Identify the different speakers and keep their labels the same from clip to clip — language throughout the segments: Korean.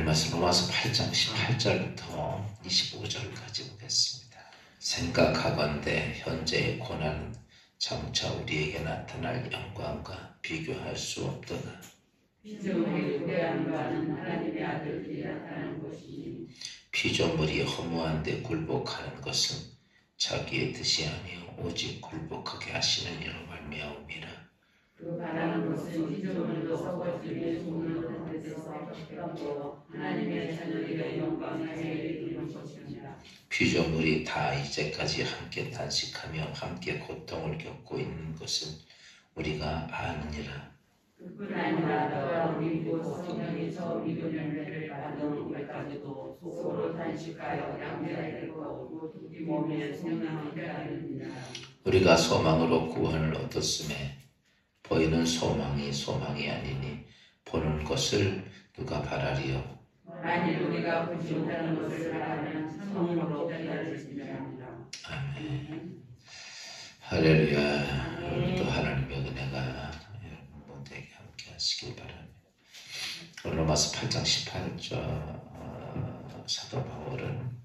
Speaker 1: 말씀 로마서 8장 18절부터 25절까지 보겠습니다. 생각하건대 현재의 고난은 장차 우리에게 나타날 영광과 비교할 수 없도다.
Speaker 2: 피조물이 후대한 바는 하나님의 아들들이 나타난 것이니
Speaker 1: 피조물이 허무한 데 굴복하는 것은 자기의 뜻이 아니요 오직 굴복하게 하시는 이로 말미암음이라.
Speaker 2: 그 바라는 것은 피조물도 썩어지게 죽는 것 뜻에서 또 하나님의 자녀들의 영광에 이르는 것입니다.
Speaker 1: 피조물이 다 이제까지 함께 단식하며 함께 고통을 겪고 있는 것은 우리가 아느니라.
Speaker 2: 그뿐 아니라 너와 우리도 성령이 처음 믿음 열매를 받은 후에까지도 서로 단식하여 양자되고 우리 몸에 성령을 깨달으니라.
Speaker 1: 우리가 소망으로 구원을 얻었음에 보이는 소망이 아니니 보는 것을 누가 바라리요.
Speaker 2: 만일 우리가 보지 못하는 것을 바라면 성령으로 기다리시며 합니다.
Speaker 1: 아멘. 할렐루야. 오늘도 하나님의 은혜가 여러분 모두에게 함께 하시길 바랍니다. 오늘 로마서 8장 18절 사도 바울은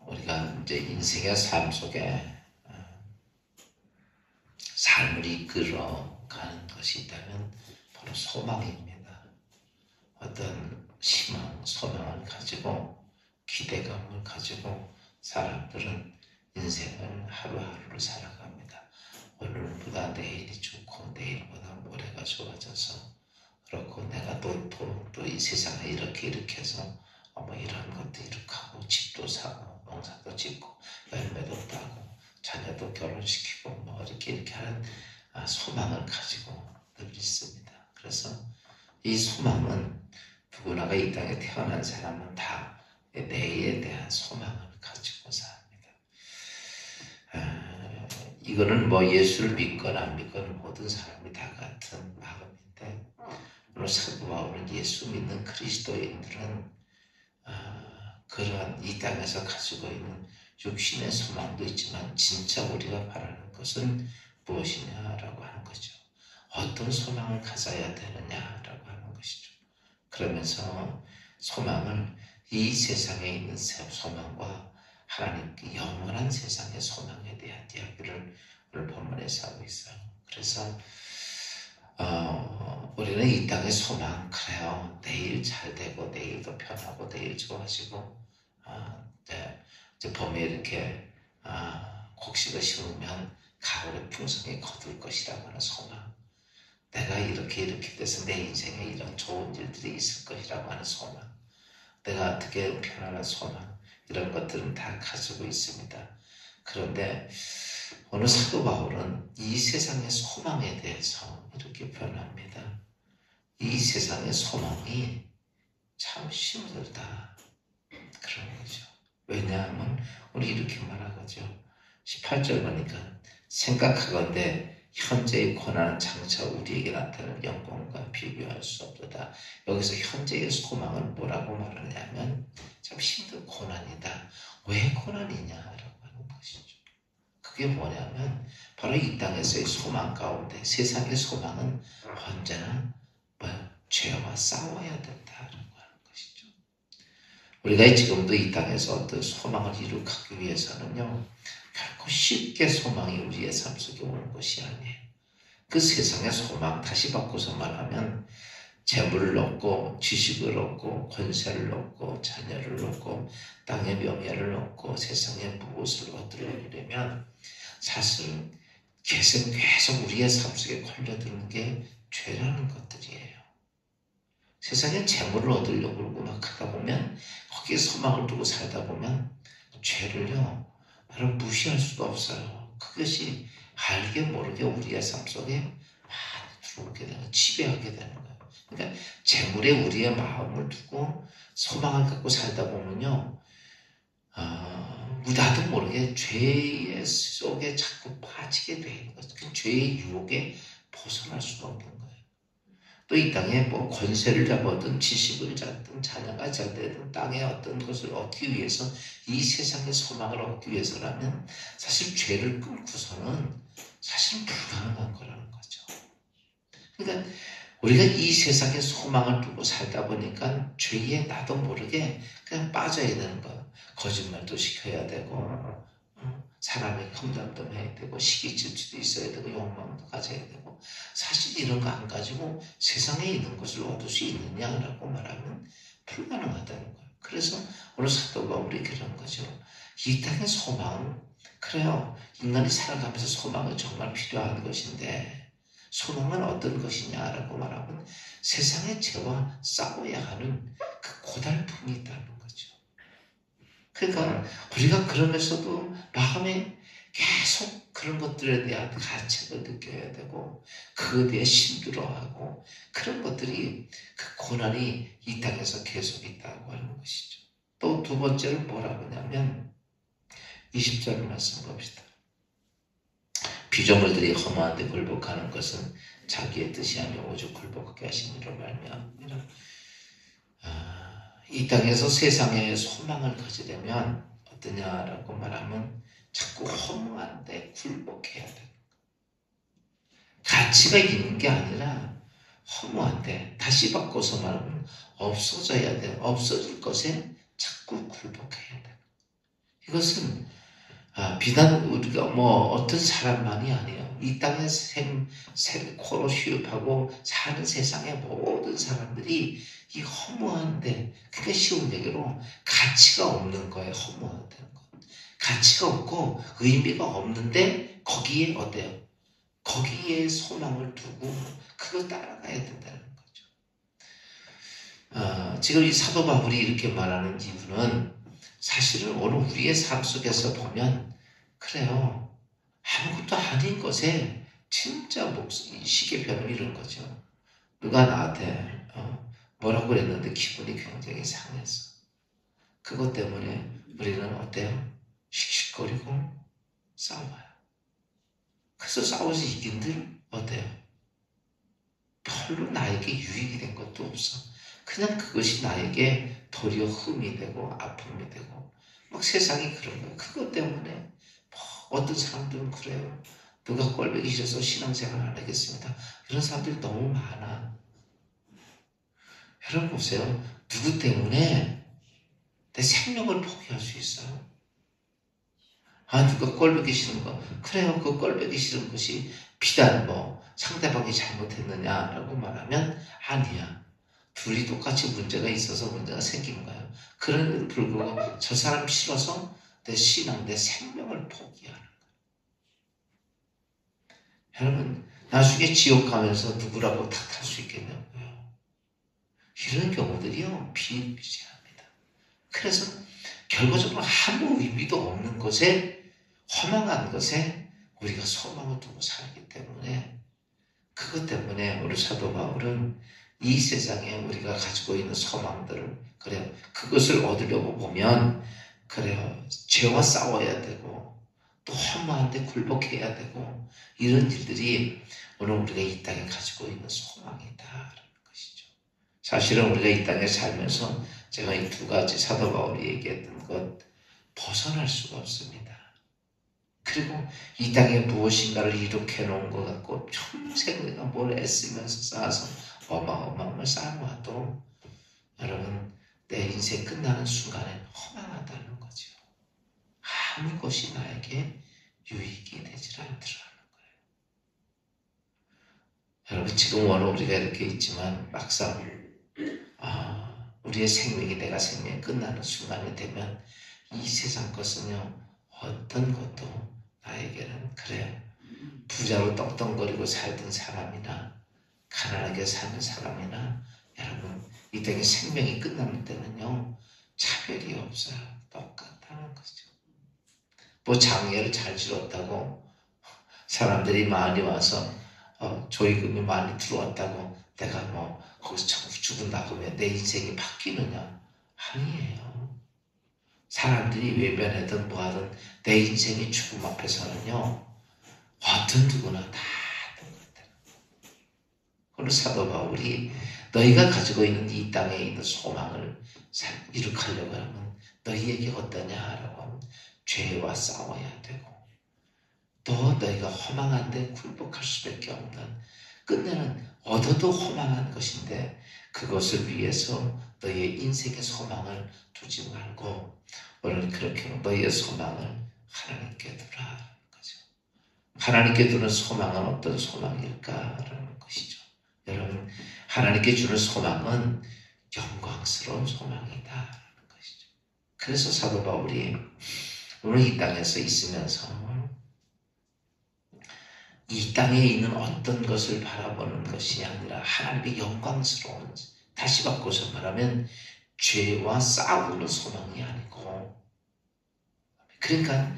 Speaker 1: 우리가 이제 인생의 삶 속에 삶을 이끌어가는 것이 있다면 바로 소망입니다. 어떤 희망, 소망을 가지고 기대감을 가지고 사람들은 인생을 하루하루를 살아갑니다. 오늘보다 내일이 좋고 내일보다 모레가 좋아져서 그렇고 내가 또 이 세상에 이렇게 해서 이런 것도 이렇게 하고 집도 사고 농사도 짓고 열매도 따고 자녀도 결혼시키고 이렇게 하는 소망을 가지고 늘 있습니다. 그래서 이 소망은 누구나가 이 땅에 태어난 사람은 다 내일에 대한 소망을 가지고 삽니다. 이거는 예수를 믿거나 안 믿거나 모든 사람이 다 같은 마음인데 오늘 사도 바울은 예수 믿는 그리스도인들은 그러한 이 땅에서 가지고 있는 육신의 소망도 있지만 진짜 우리가 바라는 것은 무엇이냐라고 하는 거죠. 어떤 소망을 가져야 되느냐라고 하는 것이죠. 그러면서 소망을 이 세상에 있는 소망과 하나님께 영원한 세상의 소망에 대한 이야기를 오늘 본문에서 하고 있어요. 그래서 우리는 이 땅의 소망, 그래요. 내일 잘 되고 내일도 편하고 내일 좋아지고 이제 봄에 이렇게 곡식을 심으면 가을에 풍성히 거둘 것이라고 하는 소망, 내가 이렇게 돼서 내 인생에 이런 좋은 일들이 있을 것이라고 하는 소망, 내가 어떻게 편안한 소망, 이런 것들은 다 가지고 있습니다. 그런데 오늘 사도 바울은 이 세상의 소망에 대해서 이렇게 표현합니다. 이 세상의 소망이 참 힘들다 그런 거죠. 왜냐하면 우리 이렇게 말하거죠. 18절 보니까 생각하건대 현재의 고난은 장차 우리에게 나타날 영광과 비교할 수 없도다. 여기서 현재의 소망을 뭐라고 말하냐면 참 힘든 고난이다. 왜 고난이냐라고 하는 것이죠. 그게 뭐냐면 바로 이 땅에서의 소망 가운데 세상의 소망은 언제나 죄와 싸워야 된다라고 하는 것이죠. 우리가 지금도 이 땅에서 어떤 소망을 이룩하기 위해서는요, 결코 쉽게 소망이 우리의 삶 속에 오는 것이 아니에요. 그 세상의 소망, 다시 바꿔서 말하면 재물을 얻고 지식을 얻고 권세를 얻고 자녀를 얻고 땅의 명예를 얻고 세상의 무엇을 얻으려면 사실은 계속 우리의 삶 속에 걸려드는 게 죄라는 것들이에요. 세상에 재물을 얻으려고 그러고 막 하다 보면 거기에 소망을 두고 살다 보면 죄를요 바로 무시할 수가 없어요. 그것이 알게 모르게 우리의 삶 속에 많이 들어오게 되는, 지배하게 되는 거예요. 그러니까 재물에 우리의 마음을 두고 소망을 갖고 살다 보면요, 나도 모르게 죄의 속에 자꾸 빠지게 되는 거죠. 그 죄의 유혹에 벗어날 수가 없는 거예요. 또 이 땅에 권세를 잡았든 지식을 잡든 자녀가 잘 되든 땅의 어떤 것을 얻기 위해서 이 세상의 소망을 얻기 위해서라면 사실 죄를 끊고서는 사실 불가능한 거라는 거죠. 그러니까 우리가 이 세상에 소망을 두고 살다 보니까 죄에 나도 모르게 그냥 빠져야 되는 거예요. 거짓말도 시켜야 되고, 사람이 험담도 해야 되고, 시기 질투도 있어야 되고, 욕망도 가져야 되고, 사실 이런 거 안 가지고 세상에 있는 것을 얻을 수 있느냐라고 말하면 불가능하다는 거예요. 그래서 오늘 사도 바울이 그런 거죠. 이 땅의 소망, 그래요. 인간이 살아가면서 소망은 정말 필요한 것인데, 소망은 어떤 것이냐라고 말하면 세상의 죄와 싸워야 하는 그 고달픔이 있다는 거죠. 그러니까 우리가 그러면서도 마음에 계속 그런 것들에 대한 가책을 느껴야 되고 그에 대해 힘들어하고 그런 것들이 그 고난이 이 땅에서 계속 있다고 하는 것이죠. 또 두 번째는 뭐라고 하냐면 20절 말씀 봅시다. 피조물들이 허무한 데 굴복하는 것은 자기의 뜻이 아니오 오직 굴복하게 하신 이로 말미암으니라. 이 땅에서 세상에 소망을 가지려면 어떠냐라고 말하면 자꾸 허무한 데 굴복해야 돼. 가치가 있는 게 아니라 허무한 데, 다시 바꿔서 말하면 없어져야 돼. 없어질 것에 자꾸 굴복해야 돼. 이것은 비단 우리가 어떤 사람만이 아니에요. 이 땅에 코로 휴입하고 사는 세상의 모든 사람들이 이 허무한데, 그게 쉬운 얘기로 가치가 없는 거예요. 허무하다는 거. 가치가 없고 의미가 없는데 거기에 어때요? 거기에 소망을 두고 그걸 따라가야 된다는 거죠. 지금 이 사도 바울이 이렇게 말하는 이유는 사실은 오늘 우리의 삶 속에서 보면 그래요. 아무것도 아닌 것에 진짜 시계 변을 이런 거죠. 누가 나한테 뭐라고 그랬는데 기분이 굉장히 상했어. 그것 때문에 우리는 어때요? 씩씩거리고 싸워요. 그래서 싸워서 이긴들 어때요? 별로 나에게 유익이 된 것도 없어. 그냥 그것이 나에게 도리어 흠이 되고 아픔이 되고 막 세상이 그런 거예요. 그것 때문에 어떤 사람들은 그래요. 누가 꼴보기 싫어서 신앙생활 안 하겠습니다. 이런 사람들이 너무 많아. 여러분 보세요. 누구 때문에 내 생명을 포기할 수 있어요? 누가 꼴보기 싫은 거. 그래요. 그 꼴보기 싫은 것이 비단 상대방이 잘못했느냐라고 말하면 아니야. 둘이 똑같이 문제가 있어서 문제가 생긴 거예요. 그런데도 불구하고 저 사람 싫어서 내 신앙, 내 생명을 포기하는 거예요. 여러분, 나중에 지옥 가면서 누구라고 탓할 수 있겠냐고요. 이런 경우들이요, 비일비재합니다. 그래서 결과적으로 아무 의미도 없는 것에, 허망한 것에 우리가 소망을 두고 살기 때문에, 그것 때문에 우리 사도 바울은 이 세상에 우리가 가지고 있는 소망들을, 그래요, 그것을 얻으려고 보면, 그래요, 죄와 싸워야 되고, 또 허무한데 굴복해야 되고, 이런 일들이 오늘 우리가 이 땅에 가지고 있는 소망이다라는 것이죠. 사실은 우리가 이 땅에 살면서 제가 이 두 가지 사도 바울이 얘기했던 것 벗어날 수가 없습니다. 그리고 이 땅에 무엇인가를 이룩해 놓은 것 같고 평생 내가 뭘 애쓰면서 쌓아서 어마어마한 걸 쌓아놔도 여러분 내 인생 끝나는 순간에 허망하다는 거죠. 아무것이 나에게 유익이 되질 않더라는 거예요. 여러분 지금 오늘 우리가 이렇게 있지만 막상 우리의 생명이 내가 생명이 끝나는 순간이 되면 이 세상 것은요 어떤 것도 나에게는 그래요. 부자로 떵떵거리고 살던 사람이나 가난하게 사는 사람이나 여러분 이 땅에 생명이 끝나는 때는요 차별이 없어요. 똑같다는 거죠. 장애를 잘 치렀다고 사람들이 많이 와서 조의금이 많이 들어왔다고 내가 거기서 죽은 다음에 내 인생이 바뀌느냐? 아니에요. 사람들이 외면하든 뭐하든 내 인생이 죽음 앞에서는요 어떤 누구나 다 똑같아요. 오늘 사도 바울이 너희가 가지고 있는 이 땅에 있는 소망을 이룩하려고 하면 너희에게 어떠냐라고 하면 죄와 싸워야 되고 또 너희가 허망한데 굴복할 수밖에 없는 끝내는 얻어도 허망한 것인데 그것을 위해서 너의 인생의 소망을 두지 말고 오늘 그렇게 너의 소망을 하나님께 두라 거죠. 하나님께 두는 소망은 어떤 소망일까라는 것이죠. 여러분, 하나님께 주는 소망은 영광스러운 소망이다라는 것이죠. 그래서 사도 바울이 오늘 이 땅에서 있으면서 이 땅에 있는 어떤 것을 바라보는 것이 아니라 하나님의 영광스러운, 다시 바꿔서 말하면 죄와 싸우는 소망이 아니고, 그러니까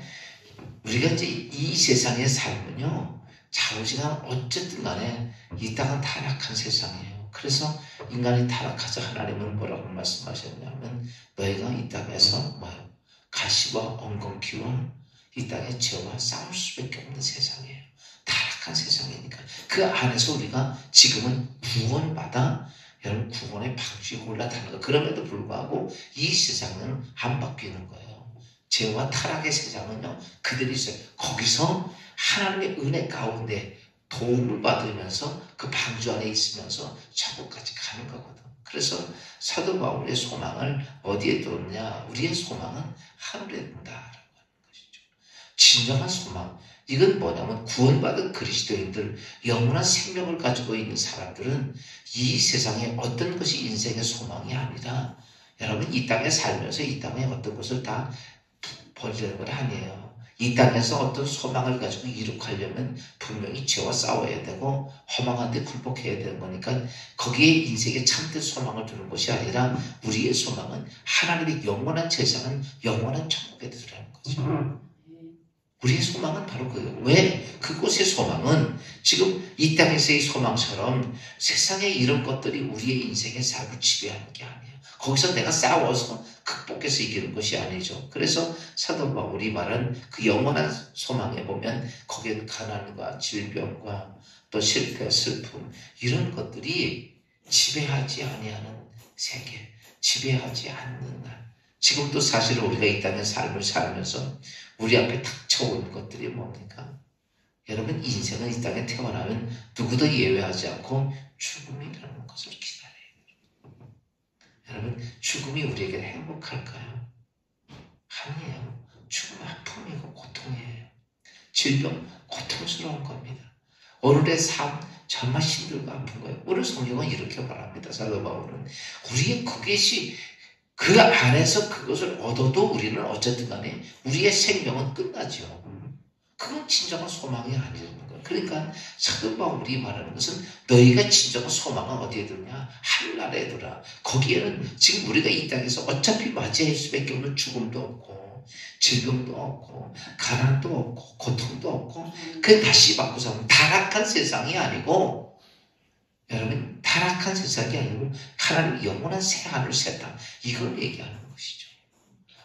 Speaker 1: 우리가 이제 이 세상의 삶은요, 좌우지간 어쨌든 간에 이 땅은 타락한 세상이에요. 그래서 인간이 타락하자 하나님은 뭐라고 말씀하셨냐면 너희가 이 땅에서 뭐요? 가시와 엉겅퀴와 이 땅의 죄와 싸울 수밖에 없는 세상이에요. 타락한 세상이니까 그 안에서 우리가 지금은 구원받아 여러분 구원의 방주에 올라타는 거. 그럼에도 불구하고 이 세상은 안 바뀌는 거예요. 죄와 타락의 세상은요 그들이 있어요. 거기서 하나님의 은혜 가운데 도움을 받으면서 그 방주 안에 있으면서 천국까지 가는 거거든. 그래서 사도 바울의 소망을 어디에 두느냐? 우리의 소망은 하늘에 둔다라고 하는 것이죠. 진정한 소망. 이건 뭐냐면 구원받은 그리스도인들, 영원한 생명을 가지고 있는 사람들은 이 세상에 어떤 것이 인생의 소망이 아니라 여러분 이 땅에 살면서 이 땅에 어떤 것을 다 버리는 건 아니에요. 이 땅에서 어떤 소망을 가지고 이룩하려면 분명히 죄와 싸워야 되고 허망한 데 굴복해야 되는 거니까 거기에 인생에 참된 소망을 두는 것이 아니라 우리의 소망은 하나님의 영원한 세상은 영원한 천국에 두라는 거죠. 우리의 소망은 바로 그거예요. 왜? 그곳의 소망은 지금 이 땅에서의 소망처럼 세상의 이런 것들이 우리의 인생의 삶을 지배하는 게 아니에요. 거기서 내가 싸워서 극복해서 이기는 것이 아니죠. 그래서 사도 바울이 말한 그 영원한 소망에 보면 거기에 가난과 질병과 또 실패, 슬픔 이런 것들이 지배하지 아니하는 세계, 지배하지 않는 날. 지금도 사실 우리가 이 땅의 삶을 살면서 우리 앞에 닥쳐오는 것들이 뭡니까? 여러분 인생은 이 땅에 태어나면 누구도 예외하지 않고 죽음이라는 것을 기다려요. 여러분 죽음이 우리에게 행복할까요? 아니에요. 죽음은 아픔이고 고통이에요. 질병 고통스러운 겁니다. 오늘의 삶 정말 힘들고 아픈 거예요. 오늘 성경은 이렇게 말합니다. 사도 바울은 우리의 그것이 그 안에서 그것을 얻어도 우리는 어쨌든 간에 우리의 생명은 끝나죠. 그건 진정한 소망이 아니라는 거예요. 그러니까 사도 바울이 말하는 것은 너희가 진정한 소망은 어디에 두냐? 하늘나라에 두라. 거기에는 지금 우리가 이 땅에서 어차피 맞이할 수밖에 없는 죽음도 없고 질병도 없고 가난도 없고 고통도 없고 그 다시 바꾸서 하면 타락한 세상이 아니고 여러분 타락한 세상이 아니고 하나님 영원한 새하늘 새 땅 이걸 얘기하는 것이죠.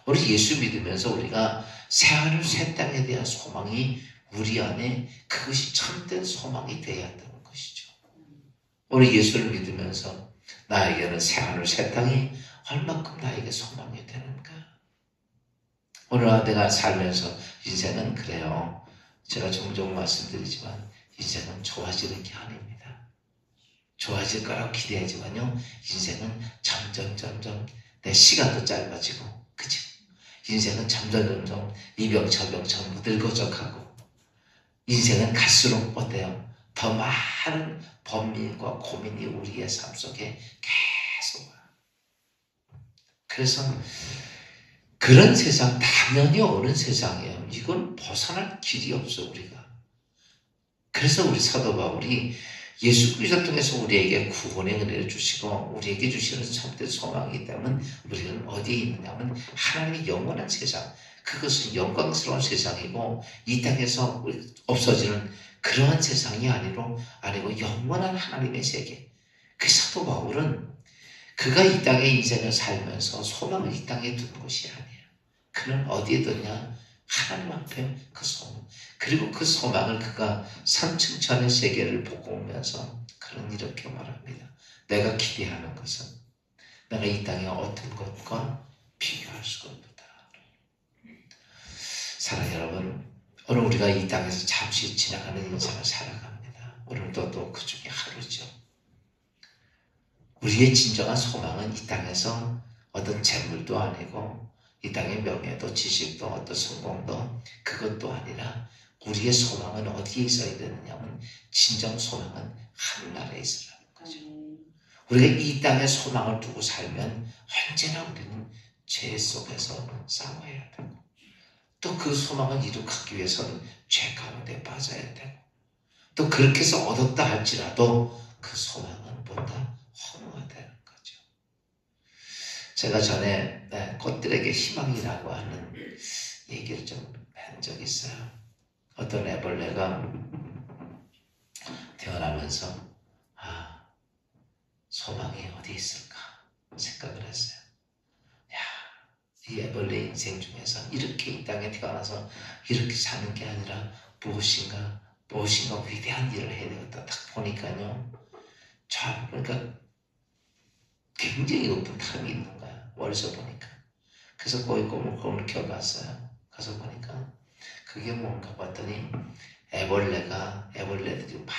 Speaker 1: 우리 예수 믿으면서 우리가 새하늘 새 땅에 대한 소망이 우리 안에 그것이 참된 소망이 되어야 한다는 것이죠. 우리 예수를 믿으면서 나에게는 새하늘 새 땅이 얼마큼 나에게 소망이 되는가? 오늘 내가 살면서 인생은 그래요. 제가 종종 말씀드리지만 인생은 좋아지는 게 아닙니다. 좋아질 거라고 기대하지만요. 인생은 점점 내 시간도 짧아지고 그죠? 인생은 점점 이병저병 전부 늙어져가고 인생은 갈수록 어때요? 더 많은 번민과 고민이 우리의 삶 속에 계속 와요. 그래서 그런 세상 당연히 오는 세상이에요. 이건 벗어날 길이 없어 우리가. 그래서 우리 사도 바울이 예수 그리스도를 통해서 우리에게 구원의 은혜를 주시고 우리에게 주시는 참된 소망이기 때문에 우리는 어디에 있느냐면 하나님의 영원한 세상, 그것은 영광스러운 세상이고 이 땅에서 없어지는 그러한 세상이 아니고 영원한 하나님의 세계. 그 사도 바울은 그가 이 땅의 인생을 살면서 소망을 이 땅에 둔 것이 아니에요. 그는 어디에 뒀냐? 하나님 앞에 그 소망. 그리고 그 소망을 그가 삼층천의 세계를 보고 오면서 그는 이렇게 말합니다. 내가 기대하는 것은 내가 이 땅의 어떤 것과 비교할 수가 없다. 사랑하는 여러분, 오늘 우리가 이 땅에서 잠시 지나가는 인생을 살아갑니다. 오늘도 또 그 중에 하루죠. 우리의 진정한 소망은 이 땅에서 어떤 재물도 아니고 이 땅의 명예도 지식도 어떤 성공도 그것도 아니라 우리의 소망은 어디에 있어야 되느냐면 진정 소망은 하늘나라에 있으라는 거죠. 우리가 이 땅에 소망을 두고 살면 언제나 우리는 죄 속에서 싸워야 되고 또 그 소망을 이룩하기 위해서는 죄 가운데 빠져야 되고 또 그렇게 해서 얻었다 할지라도 그 소망은 보다 허무하다는 거죠. 제가 전에 꽃들에게 희망이라고 하는 얘기를 좀 한 적이 있어요. 어떤 애벌레가 태어나면서 소망이 어디 있을까 생각을 했어요. 이 애벌레 인생 중에서 이렇게 이 땅에 태어나서 이렇게 사는 게 아니라 무엇인가 위대한 일을 해야 되겠다. 딱 보니까요. 저 보니까 굉장히 높은 탑이 있는 거야. 멀리서 보니까. 그래서 거기 꼬물꼬물 껴갔어요. 가서 보니까 그게 뭔가 봤더니 애벌레들이 막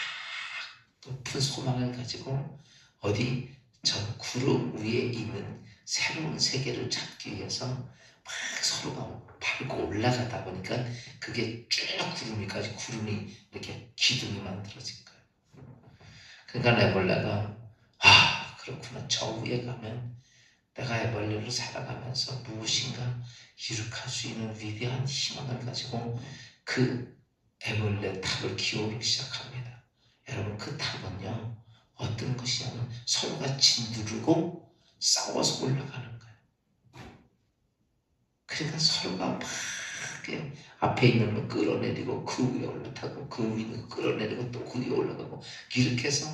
Speaker 1: 높은 소망을 가지고 어디 저 구름 위에 있는 새로운 세계를 찾기 위해서 막 서로가 밟고 올라가다 보니까 그게 쭉 구름이 이렇게 기둥이 만들어진 거예요. 그러니까 애벌레가 그렇구나. 저 위에 가면 내가 애벌레로 살아가면서 무엇인가 이룩할 수 있는 위대한 희망을 가지고 그 애벌레 탑을 기어오르기 시작합니다. 여러분 그 탑은요 어떤 것이냐면 서로가 짓누르고 싸워서 올라가는 거예요. 그러니까 서로가 막 앞에 있는 거 끌어내리고 그 위에 올라타고 그 위에 있는 거 끌어내리고 또 그 위에 올라가고 이렇게 해서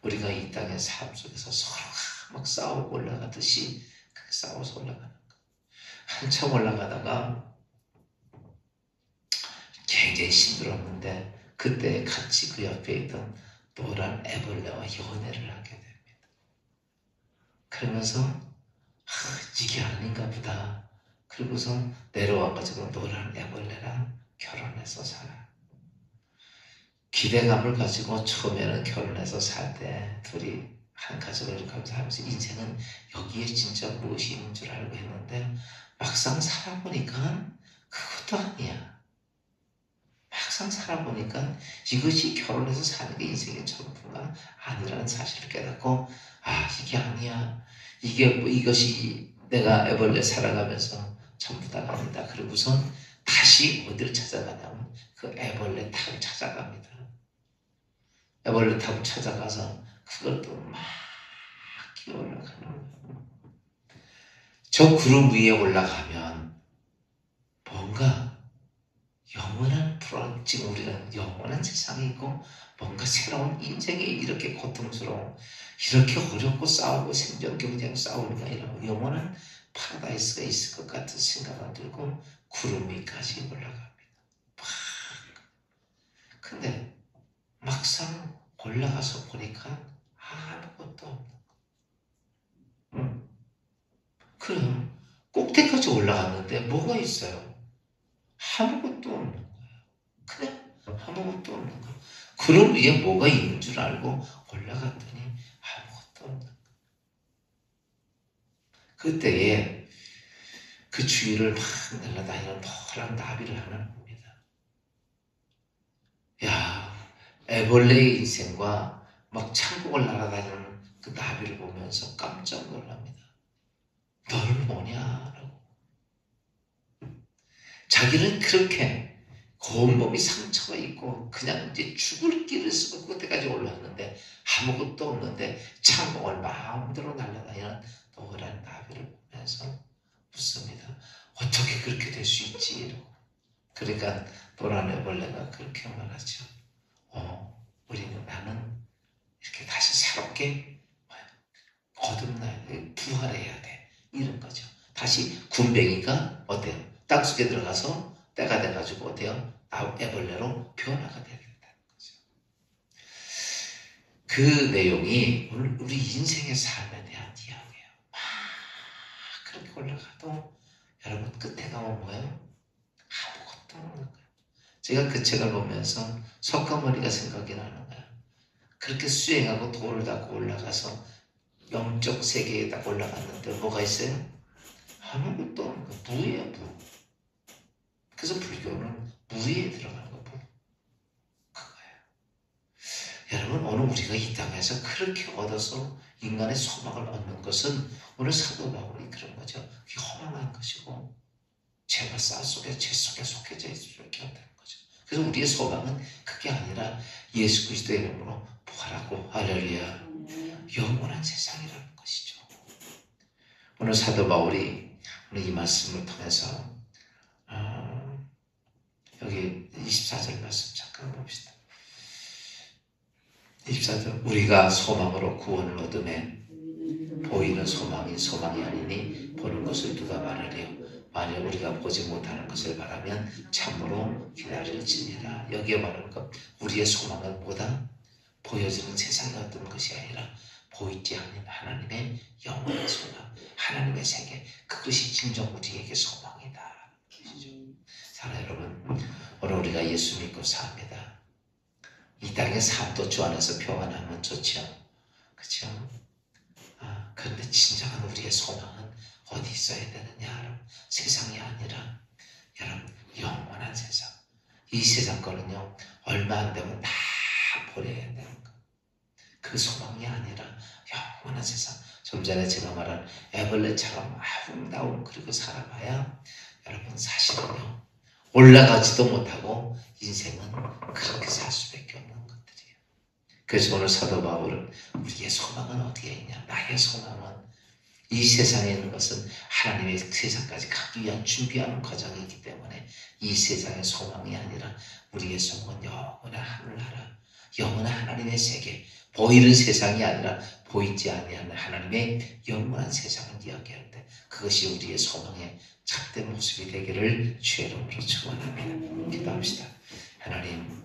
Speaker 1: 우리가 이 땅의 삶 속에서 서로가 막 싸우고 올라가듯이 그렇게 싸워서 올라가는 거예요. 한참 올라가다가 굉장히 힘들었는데 그때 같이 그 옆에 있던 노란 애벌레와 연애를 하게 됩니다. 그러면서 이게 아닌가 보다. 그리고서 내려와가지고 노란 애벌레랑 결혼해서 살아요. 기대감을 가지고 처음에는 결혼해서 살 때 둘이 한 가족을 이렇게 하면서 인생은 여기에 진짜 무엇이 있는 줄 알고 했는데 막상 살아보니까 그것도 아니야. 막상 살아보니까 이것이 결혼해서 사는 게 인생의 전부가 아니라는 사실을 깨닫고 이게 아니야. 이것이 내가 애벌레 살아가면서 전부다가 아니다. 그리고선 다시 어디를 찾아가냐면 그 애벌레 탑을 찾아갑니다. 애벌레 탑을 찾아가서 그걸 또 막 기어 올라가는 거예요. 저 구름 위에 올라가면 뭔가 영원한 불안, 지금 우리가 영원한 세상이 있고 뭔가 새로운 인생이 이렇게 고통스러워 이렇게 어렵고 싸우고 생존 경쟁 싸우는 게 아니라 영원한 파라다이스가 있을 것 같은 생각이 들고 구름 위까지 올라갑니다. 근데 막상 올라가서 보니까 아무것도 없는 거예요. 그럼 꼭대기까지 올라갔는데 뭐가 있어요? 아무것도 없는 거예요. 그냥 아무것도 없는 거예요. 구름 위에 뭐가 있는 줄 알고 올라갔더니 아무것도 없는 거예요. 그때에 그 주위를 막 날아다니는 노란 나비를 하나 봅니다. 애벌레의 인생과 막 천국을 날아다니는 그 나비를 보면서 깜짝 놀랍니다. 너는 뭐냐라고. 자기는 그렇게 온몸이 상처가 있고 그냥 이제 죽을 길을 쓰고 그때까지 올라왔는데 아무것도 없는데 천국을 마음대로 날아다니는 노란 나비를 보면서 묻습니다. 어떻게 그렇게 될 수 있지? 이러고. 그러니까 노란 애벌레가 그렇게 말하죠. 나는 이렇게 다시 새롭게 거듭나야 돼, 부활해야 돼. 이런 거죠. 다시 군뱅이가 어때요? 땅속에 들어가서 때가 돼가지고 어때요? 애벌레로 변화가 되야 된다는 거죠. 그 내용이 우리 인생의 삶에 대한 이야기예요. 막 그렇게 올라가도 여러분 끝에 가면 뭐예요? 아무것도 없는 거예요. 제가 그 책을 보면서 석가모니가 생각이 나는 거예요. 그렇게 수행하고 도를 닦고 올라가서 영적 세계에 딱 올라갔는데 뭐가 있어요? 아무것도 없는 거. 무예요, 무. 그래서 불교는 무에 들어가는 거, 무. 그거예요. 여러분, 오늘 우리가 이 땅에서 그렇게 얻어서 인간의 소망을 얻는 것은 오늘 사도 바울이 그런 거죠. 그게 허망한 것이고 죄가 쌀 속에 죄 속에 속해져 있을 수밖에 없다는 거죠. 그래서 우리의 소망은 그게 아니라 예수 그리스도의 이름으로 부활하고 할렐루야 영원한 세상이라는 것이죠. 오늘 사도 바울이 오늘 이 말씀을 통해서 여기 24절 말씀 잠깐 봅시다. 24절 우리가 소망으로 구원을 얻음에 보이는 소망이 아니니 보는 것을 누가 말하리요. 만약 우리가 보지 못하는 것을 바라면 참으로 기다릴지니라. 여기에 말하는 것 우리의 소망은 뭐다? 보여지는 세상의 어떤 것이 아니라 보이지 않는 하나님의 영원한 소망, 하나님의 세계, 그것이 진정 우리에게 소망이다. 사랑 여러분, 오늘 우리가 예수 믿고 삽니다. 이 땅의 삶도 주 안에서 평안하면 좋죠. 그렇죠? 그런데 진정한 우리의 소망은 어디 있어야 되느냐? 여러분, 세상이 아니라 여러분 영원한 세상. 이 세상 거는요 얼마 안 되면 다 버려야 되는 거. 그 소망이 아니라 영원한 세상. 좀 전에 제가 말한 애벌레처럼 아름다운 그리고 살아봐야 여러분 사실은요 올라가지도 못하고 인생은 그렇게 살 수밖에 없는 것들이에요. 그래서 오늘 사도 바울은 우리의 소망은 어디에 있냐? 나의 소망은 이 세상에 있는 것은 하나님의 세상까지 가기 위한 준비하는 과정이기 때문에 이 세상의 소망이 아니라 우리의 소망은 영원한 하늘나라, 영원한 하나님의 세계, 보이는 세상이 아니라 보이지 아니하는 하나님의 영원한 세상을 이야기하는데 그것이 우리의 소망의 참된 모습이 되기를 주의 이름으로 축원합니다. 기도합시다. 하나님,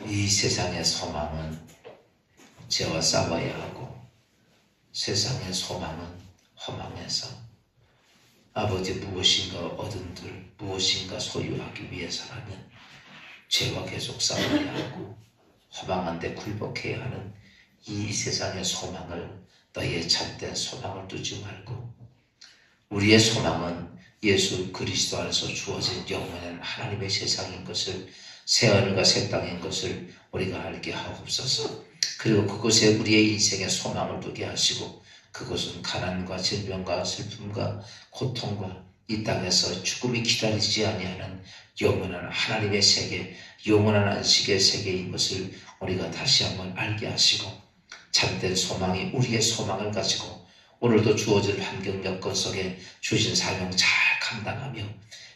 Speaker 1: 이 세상의 소망은 죄와 싸워야 하고 세상의 소망은 허망해서 아버지 무엇인가 얻은들 무엇인가 소유하기 위해서라면 죄와 계속 싸워야 하고 허망한데 굴복해야 하는 이 세상의 소망을 너의 참된 소망을 두지 말고 우리의 소망은 예수 그리스도 안에서 주어진 영원한 하나님의 세상인 것을 새하늘과 새 땅인 것을 우리가 알게 하옵소서. 그리고 그곳에 우리의 인생의 소망을 두게 하시고 그것은 가난과 질병과 슬픔과 고통과 이 땅에서 죽음이 기다리지 아니하는 영원한 하나님의 세계, 영원한 안식의 세계인 것을 우리가 다시 한번 알게 하시고 참된 소망이 우리의 소망을 가지고 오늘도 주어진 환경 여건 속에 주신 사명 잘 감당하며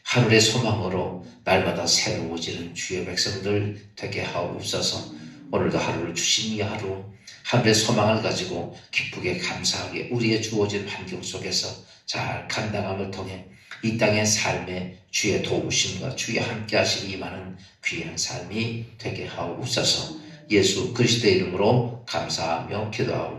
Speaker 1: 하늘의 소망으로 날마다 새로워지는 주의 백성들 되게 하옵소서. 오늘도 하루를 주신 이 하루 하늘의 소망을 가지고 기쁘게 감사하게 우리의 주어진 환경 속에서 잘 감당함을 통해 이 땅의 삶에 주의 도우심과 주의 함께 하시기 임하는 귀한 삶이 되게 하옵소서. 예수 그리스도의 이름으로 감사하며 기도하옵소서.